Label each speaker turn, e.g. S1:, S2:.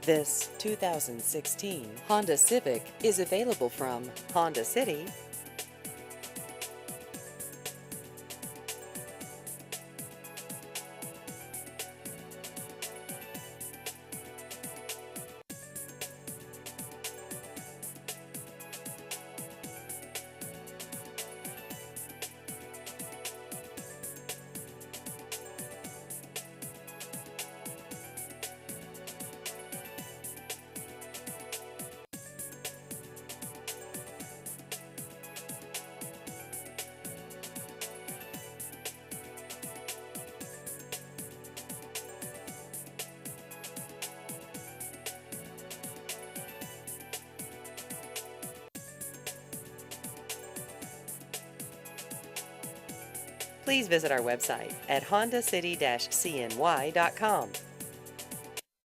S1: This 2016 Honda Civic is available from Honda City. Please visit our website at hondacity-cny.com.